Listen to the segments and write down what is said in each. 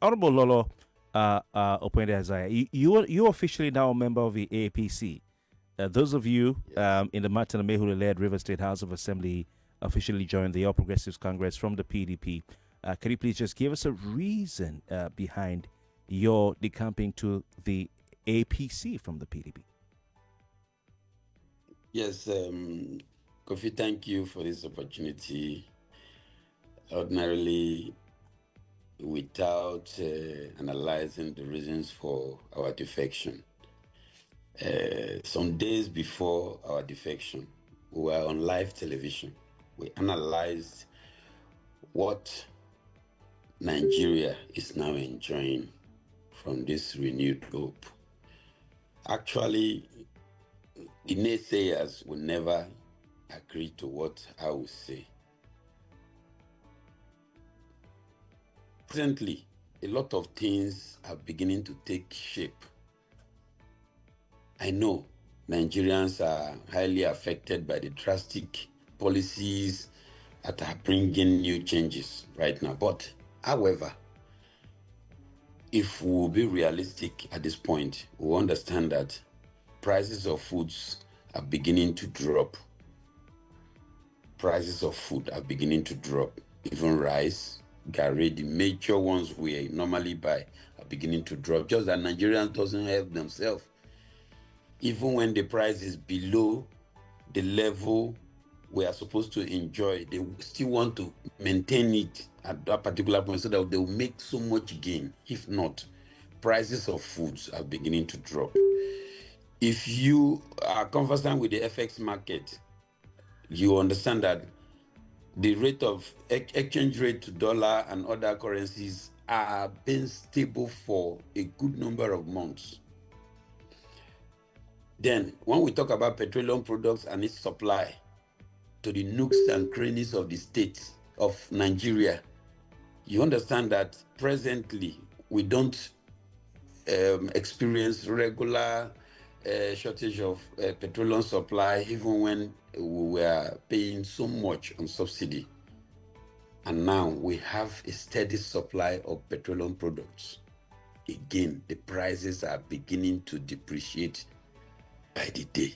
Honorable Lolo Opuende Isaiah, you're officially now a member of the APC. Those of you Yes. in the Martin Amehule-led River State House of Assembly officially joined the All Progressives Congress from the PDP. Can you please just give us a reason behind your decamping to the APC from the PDP? Yes, Kofi, thank you for this opportunity. Ordinarily, without analyzing the reasons for our defection, some days before our defection, we were on live television. We analyzed what Nigeria is now enjoying from this renewed hope. Actually, the naysayers will never agree to what I will say. Presently, a lot of things are beginning to take shape. I know Nigerians are highly affected by the drastic policies that are bringing new changes right now. But, however, if we'll be realistic at this point, we'll understand that prices of foods are beginning to drop. Prices of food are beginning to drop. Even rice, garri, the major ones we normally buy are beginning to drop. Just that Nigerians doesn't help themselves. Even when the price is below the level we are supposed to enjoy, they still want to maintain it at that particular point so that they will make so much gain. If not, prices of foods are beginning to drop. If you are conversant with the FX market, you understand that the rate of exchange rate to dollar and other currencies are being stable for a good number of months. Then, when we talk about petroleum products and its supply to the nooks and crannies of the states of Nigeria, you understand that presently we don't experience regular shortage of petroleum supply, even when we were paying so much on subsidy. And now we have a steady supply of petroleum products. Again, the prices are beginning to depreciate by the day.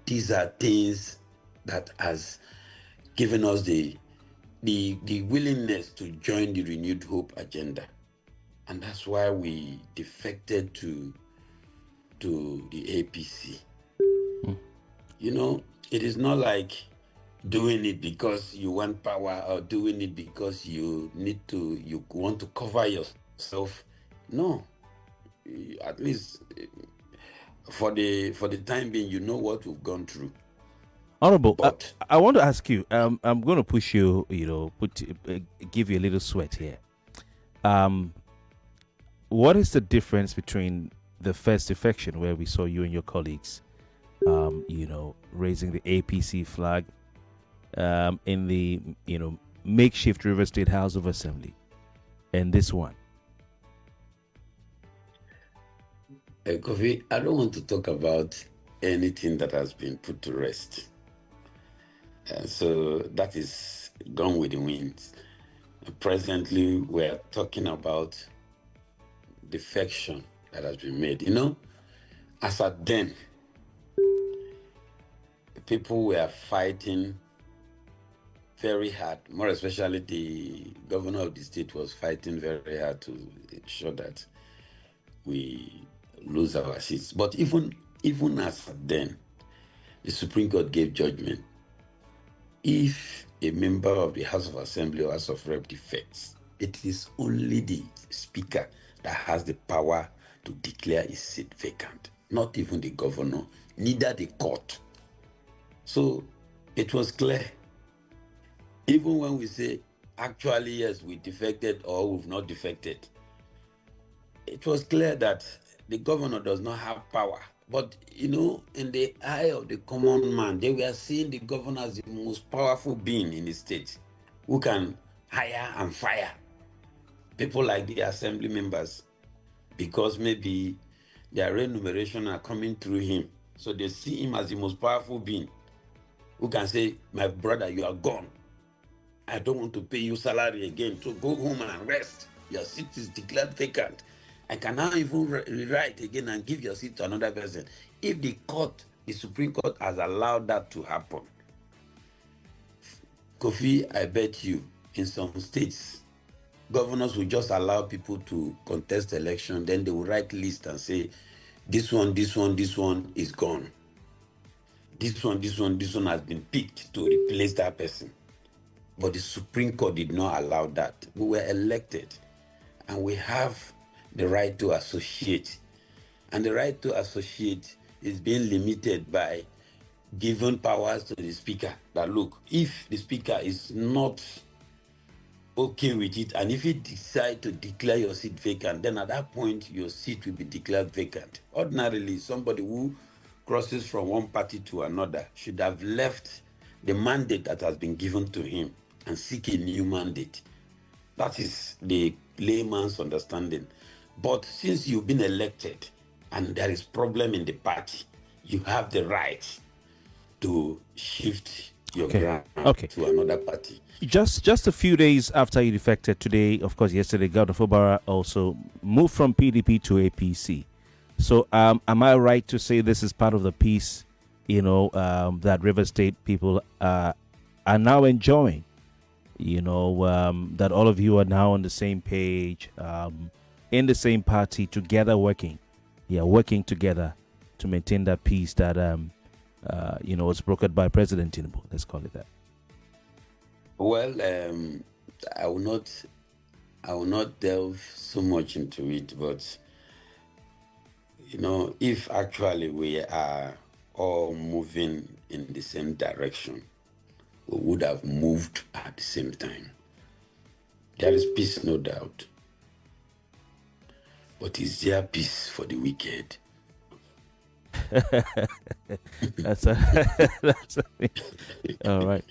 These are things that has given us the willingness to join the renewed hope agenda. And that's why we defected to the APC. You know, it is not like doing it because you want power or doing it because you want to cover yourself. No, at least for the time being, you know what we've gone through. Honorable, But I want to ask you. I'm going to push you. Give you a little sweat here. What is the difference between the first defection, where we saw you and your colleagues, raising the APC flag, in the makeshift River State House of Assembly, and this one? Kofi, I don't want to talk about anything that has been put to rest. So that is gone with the wind. Presently, we're talking about defection that has been made. As at then, people were fighting very hard, more especially the governor of the state was fighting very hard to ensure that we lose our seats. But even as at then, the Supreme Court gave judgment. If a member of the House of Assembly or House of Rep defects, it is only the Speaker that has the power to declare his seat vacant, not even the governor, neither the court. So it was clear. Even when we say, actually, yes, we defected or we've not defected, it was clear that the governor does not have power. But, in the eye of the common man, they were seeing the governor as the most powerful being in the state who can hire and fire people like the assembly members because maybe their remuneration are coming through him. So they see him as the most powerful being who can say, my brother, you are gone. I don't want to pay you salary again, so go home and rest. your seat is declared vacant. I can now even rewrite again and give your seat to another person. If the Supreme Court has allowed that to happen, Kofi, I bet you, in some states, governors will just allow people to contest election, then they will write list and say, this one is gone. This one has been picked to replace that person. But the Supreme Court did not allow that. We were elected, and we have the right to associate. And the right to associate is being limited by giving powers to the speaker. That look, if the speaker is not okay with it, and if he decides to declare your seat vacant, then at that point your seat will be declared vacant. Ordinarily, somebody who crosses from one party to another should have left the mandate that has been given to him and seek a new mandate. That is the layman's understanding. But since you've been elected and there is problem in the party, you have the right to shift your ground to another party. Just a few days after you defected today, of course, yesterday, Governor Fubara also moved from PDP to APC. So am I right to say this is part of the peace, that River State people are now enjoying? That all of you are now on the same page, in the same party, together working together to maintain that peace that was brokered by President Tinubu. Let's call it that. Well, I will not delve so much into it, but if actually we are all moving in the same direction, we would have moved at the same time. There is peace, no doubt. But is there peace for the wicked? That's all right.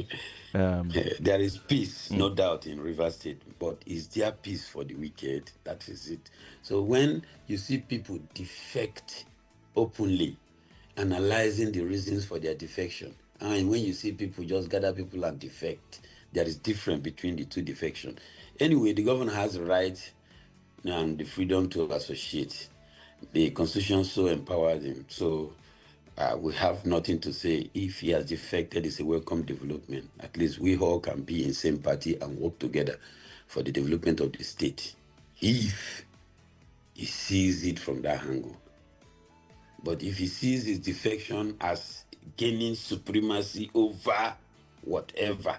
There is peace, no doubt, in River State, but is there peace for the wicked? That is it. So when you see people defect openly, analyzing the reasons for their defection, and when you see people just gather people and defect, there is difference between the two defection. Anyway, the governor has the right and the freedom to associate. The Constitution so empowers him. So we have nothing to say. If he has defected, it's a welcome development. At least we all can be in the same party and work together for the development of the state, if he sees it from that angle. But if he sees his defection as gaining supremacy over whatever,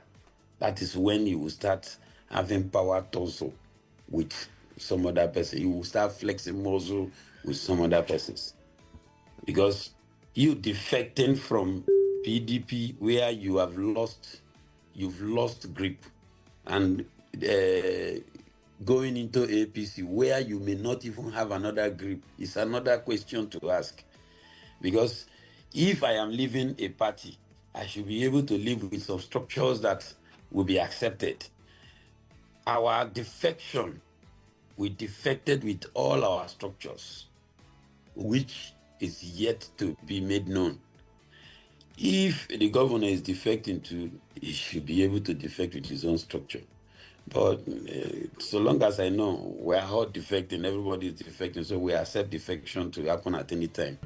that is when he will start having power tussle with some other person. He will start flexing muscle with some other persons. Because you defecting from PDP where you've lost grip, and going into APC where you may not even have another grip is another question to ask. Because if I am leaving a party, I should be able to live with some structures that will be accepted. Our defection, we defected with all our structures, which is yet to be made known. If the governor is defecting too, he should be able to defect with his own structure. But so long as I know, we are all defecting, everybody is defecting, so we accept defection to happen at any time.